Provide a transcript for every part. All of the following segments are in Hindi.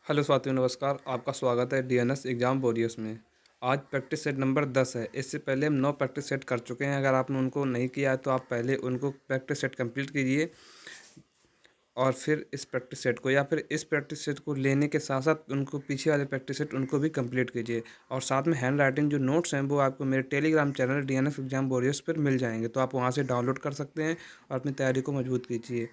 हेलो साथियों, नमस्कार। आपका स्वागत है डीएनएस एग्ज़ाम वॉरियर्स में। आज प्रैक्टिस सेट नंबर 10 है। इससे पहले हम 9 प्रैक्टिस सेट कर चुके हैं। अगर आपने उनको नहीं किया है तो आप पहले उनको प्रैक्टिस सेट कंप्लीट कीजिए और फिर इस प्रैक्टिस सेट को या फिर इस प्रैक्टिस सेट को लेने के साथ साथ उनको पीछे वाले प्रैक्टिस सेट उनको भी कंप्लीट कीजिए। और साथ में हैंड राइटिंग जो नोट्स हैं वो आपको मेरे Telegram channel DNS exam warriors पर मिल जाएंगे, तो आप वहाँ से डाउनलोड कर सकते हैं और अपनी तैयारी को मजबूत कीजिए।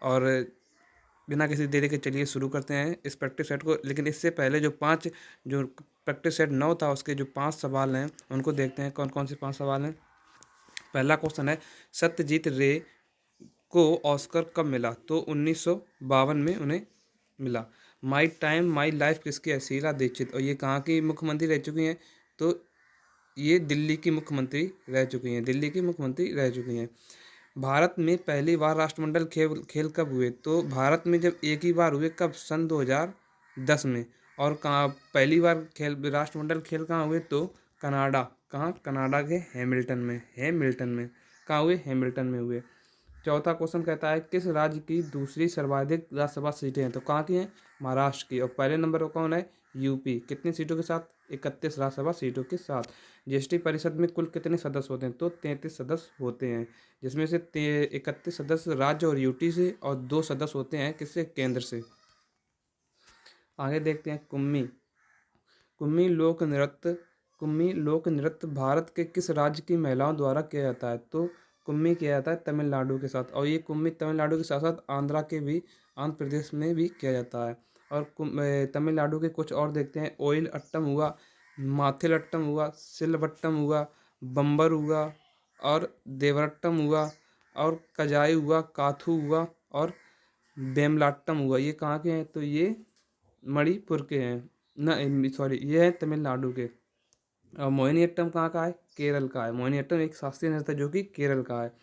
और बिना किसी देरी के चलिए शुरू करते हैं इस प्रैक्टिस सेट को। लेकिन इससे पहले जो प्रैक्टिस सेट 9 था उसके जो 5 सवाल हैं उनको देखते हैं कौन कौन से 5 सवाल हैं। पहला क्वेश्चन है, सत्यजीत रे को ऑस्कर कब मिला? तो 1952 में उन्हें मिला। माई टाइम माई लाइफ किसकी है? शीला दीक्षित। और ये कहाँ की मुख्यमंत्री रह चुकी हैं? तो ये दिल्ली की मुख्यमंत्री रह चुकी हैं, दिल्ली की मुख्यमंत्री रह चुकी हैं। भारत में पहली बार राष्ट्रमंडल खेल खेल कब हुए? तो भारत में जब एक ही बार हुए, कब? सन 2010 में। और कहाँ पहली बार खेल राष्ट्रमंडल खेल कहाँ हुए? तो कनाडा। कहाँ? कनाडा के हैमिल्टन में कहाँ हुए? हैमिल्टन में हुए। चौथा क्वेश्चन कहता है, किस राज्य की दूसरी सर्वाधिक राज्यसभा सीटें हैं? तो कहाँ की हैं? महाराष्ट्र की। और पहले नंबर पर कौन है? यूपी। कितनी सीटों के साथ? 31 राज्यसभा सीटों के साथ। जीएसटी परिषद में कुल कितने सदस्य होते हैं? तो 33 सदस्य होते हैं, जिसमें से 31 सदस्य राज्य और यूटी से और 2 सदस्य होते हैं किससे? केंद्र से। आगे देखते हैं कुम्मी। कुम्मी लोक नृत्य भारत के किस राज्य की महिलाओं द्वारा किया जाता है? तो कुम्मी किया जाता है तमिलनाडु के साथ। और ये कुम्मी तमिलनाडु के साथ साथ आंध्र प्रदेश में भी किया जाता है। और तमिलनाडु के कुछ और देखते हैं। ओइल अट्टम हुआ, माथिल अट्टम हुआ, सिलवट्टम हुआ, बम्बर हुआ और देवरट्टम हुआ और कजाई हुआ, काथू हुआ और बेमलाट्टम हुआ। ये कहाँ के हैं? तो ये मणिपुर के हैं ना, सॉरी, ये है तमिलनाडु के। और मोहिनीअट्टम कहाँ का है? केरल का है। मोहिनीअट्टम एक शास्त्रीय नृत्य जो कि केरल का है।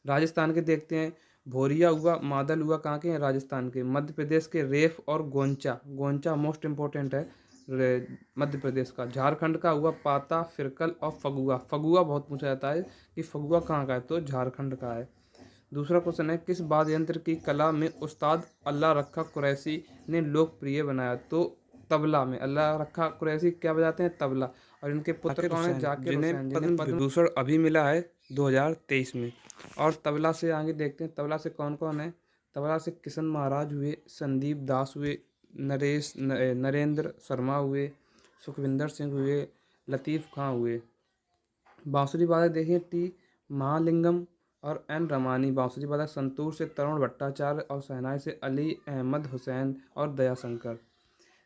राजस्थान के देखते हैं। भोरिया हुआ, मादल हुआ, कहाँ के हैं? राजस्थान के। मध्य प्रदेश के रेफ और गोंचा। गोंचा मोस्ट इंपॉर्टेंट है मध्य प्रदेश का। झारखंड का हुआ पाता, फिरकल और फगुआ। फगुआ बहुत पूछा जाता है कि फगुआ कहाँ का है? तो झारखंड का है। दूसरा क्वेश्चन है, किस वाद्य यंत्र की कला में उस्ताद अल्लाह रखा कुरैशी ने लोकप्रिय बनाया? तो तबला में। अल्लाह रखा कुरैशी क्या बजाते हैं? तबला। और इनके पुत्र कौन है? जाकिर हुसैन, जिन्हें पद्म विभूषण अभी मिला है 2023 में। और तबला से आगे देखते हैं, तबला से कौन कौन है? तबला से किशन महाराज हुए, संदीप दास हुए, नरेंद्र शर्मा हुए, सुखविंदर सिंह हुए, लतीफ़ खां हुए। बांसुरी वादक देखें, टी महालिंगम और एन रमानी। बांसुरी वादक संतूर से तरुण भट्टाचार्य और शहनाई से अली अहमद हुसैन और दयाशंकर।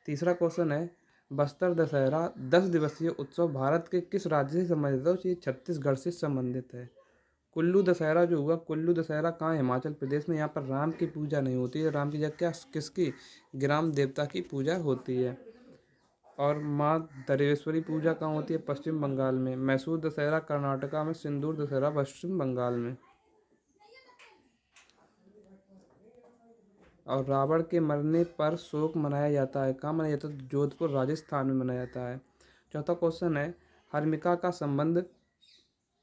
तीसरा क्वेश्चन है, बस्तर दशहरा 10 दिवसीय उत्सव भारत के किस राज्य से संबंधित है? तो ये छत्तीसगढ़ से संबंधित है। कुल्लू दशहरा जो हुआ, कुल्लू दशहरा कहाँ है? हिमाचल प्रदेश में। यहाँ पर राम की पूजा नहीं होती है, राम की जगह क्या किसकी? ग्राम देवता की पूजा होती है। और माँ दरेश्वरी पूजा कहाँ होती है? पश्चिम बंगाल में। मैसूर दशहरा कर्नाटका में, सिंदूर दशहरा पश्चिम बंगाल में। और रावण के मरने पर शोक मनाया जाता है, कहाँ मनाया जाता है? तो जोधपुर राजस्थान में मनाया जाता है। चौथा क्वेश्चन है, हर्मिका का संबंध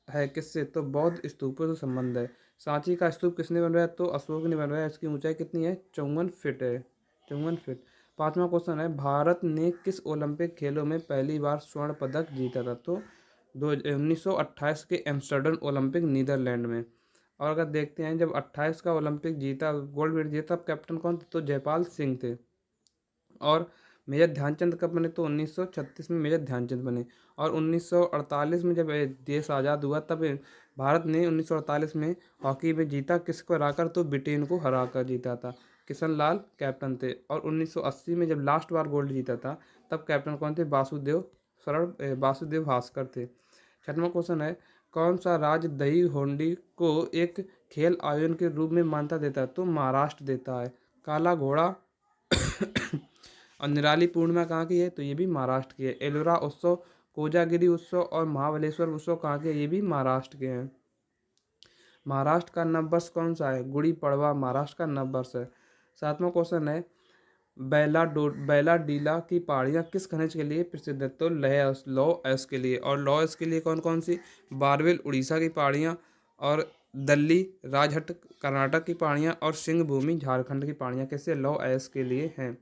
है किससे? तो बौद्ध स्तूपों से संबंध है। सांची का स्तूप किसने बनवाया? तो अशोक ने बनवाया। इसकी ऊंचाई कितनी है? 54 फीट है, 54 फीट। पांचवा क्वेश्चन है, भारत ने किस ओलंपिक खेलों में पहली बार स्वर्ण पदक जीता था? तो 1928 के एम्स्टर्डम ओलंपिक नीदरलैंड में। और अगर देखते हैं, जब 28 का ओलंपिक जीता, गोल्ड मेडल जीता, तब कैप्टन कौन थे? तो जयपाल सिंह थे। और मेजर ध्यानचंद कब बने? तो 1936 में मेजर ध्यानचंद बने। और 1948 में जब देश आज़ाद हुआ, तब भारत ने 1948 में हॉकी में जीता, किसको हराकर? तो ब्रिटेन को हराकर जीता था। किशन लाल कैप्टन थे। और 1980 में जब लास्ट बार गोल्ड जीता था, तब कैप्टन कौन थे? वासुदेव भास्कर थे। छठवां क्वेश्चन है, कौन सा राज्य दही होंडी को एक खेल आयोजन के रूप में मान्यता देता है? तो महाराष्ट्र देता है। काला घोड़ा और निराली पूर्णिमा कहाँ की है? तो ये भी महाराष्ट्र की है। एलोरा उत्सव, कोजागिरी उत्सव और महाबलेश्वर उत्सव कहाँ के? ये भी महाराष्ट्र के हैं। महाराष्ट्र का नववर्ष कौन सा है? गुड़ी पड़वा महाराष्ट्र का नववर्ष है। सातवां क्वेश्चन है, बैला डीला की पहाड़ियाँ किस खनिज के लिए प्रसिद्ध है? तो लौह अयस्क के लिए। और लौह अयस्क के लिए कौन कौन सी? बारवेल उड़ीसा की पहाड़ियाँ, और दल्ली राजहट कर्नाटक की पहाड़ियाँ, और सिंह भूमि झारखंड की पहाड़ियाँ किससे? लौह अयस्क के लिए हैं।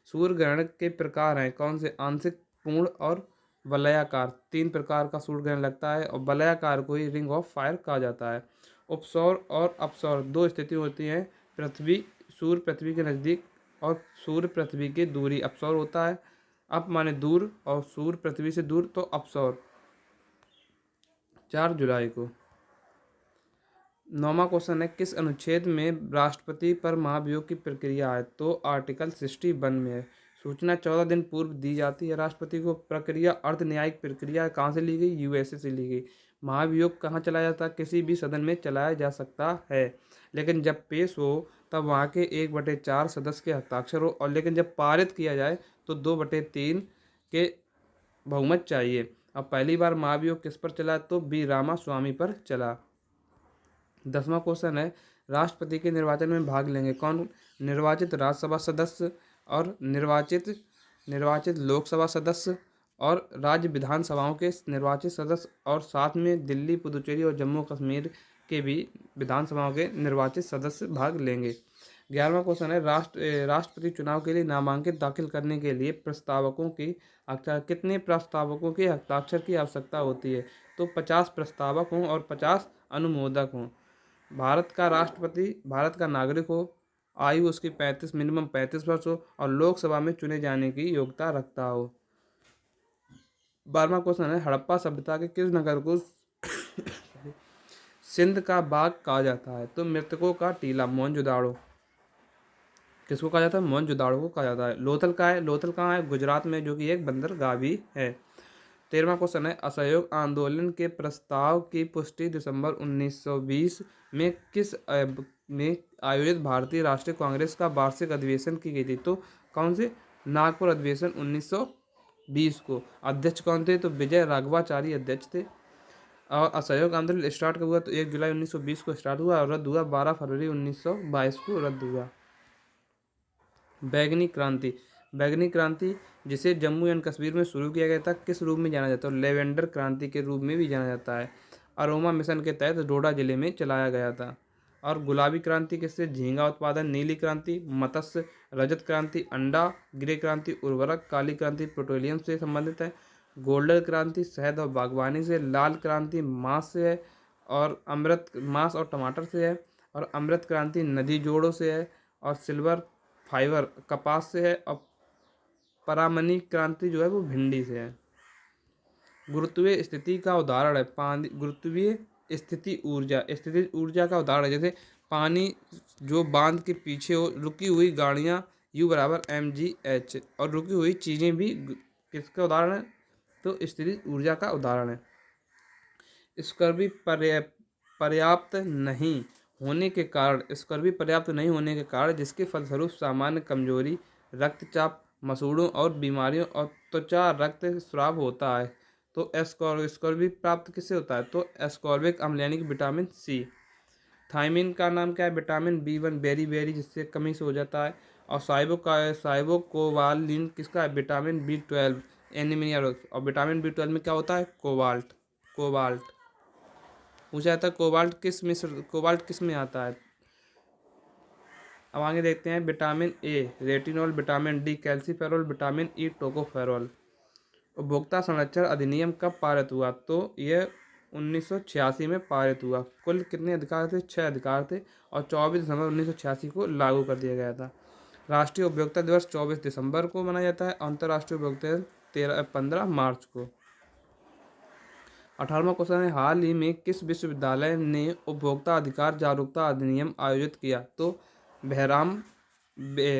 सूर्य ग्रहण के प्रकार हैं कौन से? आंशिक, पूर्ण और वलयाकार। 3 प्रकार का सूर्य ग्रहण लगता है और वलयाकार को ही रिंग ऑफ फायर कहा जाता है। उपसौर और अपसौर 2 स्थिति होती हैं। पृथ्वी सूर्य पृथ्वी के नज़दीक और सूर्य पृथ्वी की दूरी अपसौर होता है। अप माने दूर और सूर्य पृथ्वी से दूर तो अपसौर। 4 जुलाई को। 9वां क्वेश्चन है किस अनुच्छेद में राष्ट्रपति पर महाभियोग की प्रक्रिया है? तो आर्टिकल 61 में है। सूचना 14 दिन पूर्व दी जाती है राष्ट्रपति को। प्रक्रिया अर्ध न्यायिक प्रक्रिया कहाँ से ली गई? यूएसए से ली गई। महाभियोग कहाँ चलाया जाता है? किसी भी सदन में चलाया जा सकता है, लेकिन जब पेश हो तब वहाँ के 1/4 सदस्य के हस्ताक्षर हो, और लेकिन जब पारित किया जाए तो 2/3 के बहुमत चाहिए। अब पहली बार महाभियोग किस पर चला? तो बी रामास्वामी पर चला। 10वां क्वेश्चन है राष्ट्रपति के निर्वाचन में भाग लेंगे कौन? निर्वाचित राज्यसभा सदस्य और निर्वाचित लोकसभा सदस्य और राज्य विधानसभाओं के निर्वाचित सदस्य, और साथ में दिल्ली, पुदुचेरी और जम्मू कश्मीर के भी विधानसभाओं के निर्वाचित सदस्य भाग लेंगे। 11वां क्वेश्चन है राष्ट्रपति चुनाव के लिए नामांकन दाखिल करने के लिए कितने प्रस्तावकों के हस्ताक्षर की आवश्यकता होती है? तो 50 प्रस्तावक हों और 50 अनुमोदक हों। भारत का नागरिक हो, आयु उसकी मिनिमम 35 वर्ष हो और लोकसभा में चुने जाने की योग्यता रखता हो। 12वां क्वेश्चन है हड़प्पा सभ्यता के किस नगर को सिंध का बाग कहा जाता है? तो मृतकों का टीला, मोहनजोदाड़ो। किसको कहा जाता है? मोहनजोदाड़ो को कहा जाता है। लोथल का है, लोथल कहाँ है? गुजरात में, जो कि एक बंदरगाह भी है। 13वां क्वेश्चन है असहयोग आंदोलन के प्रस्ताव की पुष्टि दिसंबर 1920 में में आयोजित भारतीय राष्ट्रीय कांग्रेस का वार्षिक अधिवेशन की गई थी? तो कौन से? नागपुर अधिवेशन 1920 को। अध्यक्ष कौन थे? तो विजय राघवाचारी अध्यक्ष थे। और असहयोग आंदोलन स्टार्ट कब हुआ? तो 1 जुलाई 1920 को स्टार्ट हुआ और रद्द हुआ 12 फरवरी 1922 को रद्द हुआ। बैगनी क्रांति जिसे जम्मू एंड कश्मीर में शुरू किया गया था, किस रूप में जाना जाता है? लेवेंडर क्रांति के रूप में भी जाना जाता है। अरोमा मिशन के तहत डोडा जिले में चलाया गया था। और गुलाबी क्रांति किससे? झींगा उत्पादन। नीली क्रांति मत्स्य। रजत क्रांति अंडा। ग्रे क्रांति उर्वरक। काली क्रांति पेट्रोलियम से संबंधित है। गोल्डन क्रांति शहद और बागवानी से। लाल क्रांति मांस से है और मांस और टमाटर से है। और अमृत क्रांति नदी जोड़ों से है। और सिल्वर फाइबर कपास से है। और परामनी क्रांति जो है वो भिंडी से है। गुरुत्वीय स्थिति का उदाहरण है पानी। गुरुत्वीय स्थिति ऊर्जा का उदाहरण है, जैसे पानी जो बांध के पीछे हो, रुकी हुई गाड़ियाँ U = mgh, और रुकी हुई चीज़ें भी किसका उदाहरण है? तो स्थिति ऊर्जा का उदाहरण है। स्कर्वी पर्याप्त नहीं होने के कारण जिसके फलस्वरूप सामान्य कमजोरी, रक्तचाप, मसूड़ों और बीमारियों और त्वचा रक्तस्राव होता है। तो स्कर्वी प्राप्त किससे होता है? तो एस्कॉर्बिक अम्ल यानी कि विटामिन सी। थायमिन का नाम क्या है? विटामिन B1 बेरी जिससे कमी से हो जाता है। और साइबोकोवालिन किसका है? Vitamin B12 anaemia. और विटामिन B12 में क्या होता है? कोबाल्ट पूछा जाता है। कोबाल्ट किस में आता है? अब आगे देखते हैं। Vitamin A retinol, vitamin D calciferol, vitamin E tocopherol. उपभोक्ता संरक्षण अधिनियम कब पारित हुआ? तो यह 1986 में पारित हुआ। कुल कितने अधिकार थे? 6 अधिकार थे और 24 दिसंबर 1986 को लागू कर दिया गया था। राष्ट्रीय उपभोक्ता दिवस 24 दिसंबर को मनाया जाता है। अंतर्राष्ट्रीय उपभोक्ता दिवस 15 मार्च को। 18वां क्वेश्चन है हाल ही में किस विश्वविद्यालय ने उपभोक्ता अधिकार जागरूकता अधिनियम आयोजित किया? तो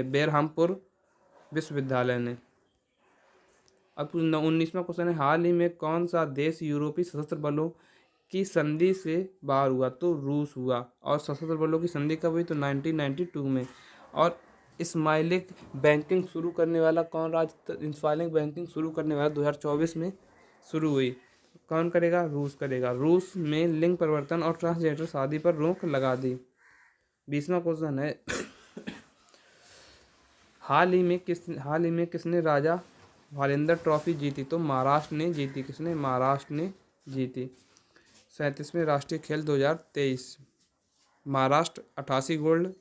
बेरहामपुर विश्वविद्यालय ने। अब 19वां क्वेश्चन है हाल ही में कौन सा देश यूरोपीय सशस्त्र बलों की संधि से बाहर हुआ? तो रूस हुआ। और सशस्त्र बलों की संधि कब हुई? तो 1992 में। और स्माइलिंग बैंकिंग शुरू करने वाला कौन राज्य? स्माइलिंग बैंकिंग शुरू करने वाला 2024 में शुरू हुई। कौन करेगा? रूस करेगा। रूस में लिंग परिवर्तन और ट्रांसजेंडर शादी पर रोक लगा दी। 20वां क्वेश्चन है हाल ही में किसने राजा भालेंद्र ट्रॉफी जीती? तो महाराष्ट्र ने जीती। किसने? महाराष्ट्र ने जीती। 37वें राष्ट्रीय खेल 2023 महाराष्ट्र 88 गोल्ड,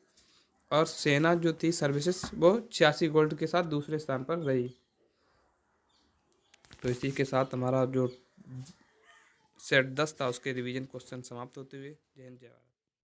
और सेना जो थी सर्विसेज वो 86 गोल्ड के साथ दूसरे स्थान पर रही। तो इसी के साथ हमारा जो सेट 10 था उसके रिवीजन क्वेश्चन समाप्त होते हुए। जय हिंद जय भारत।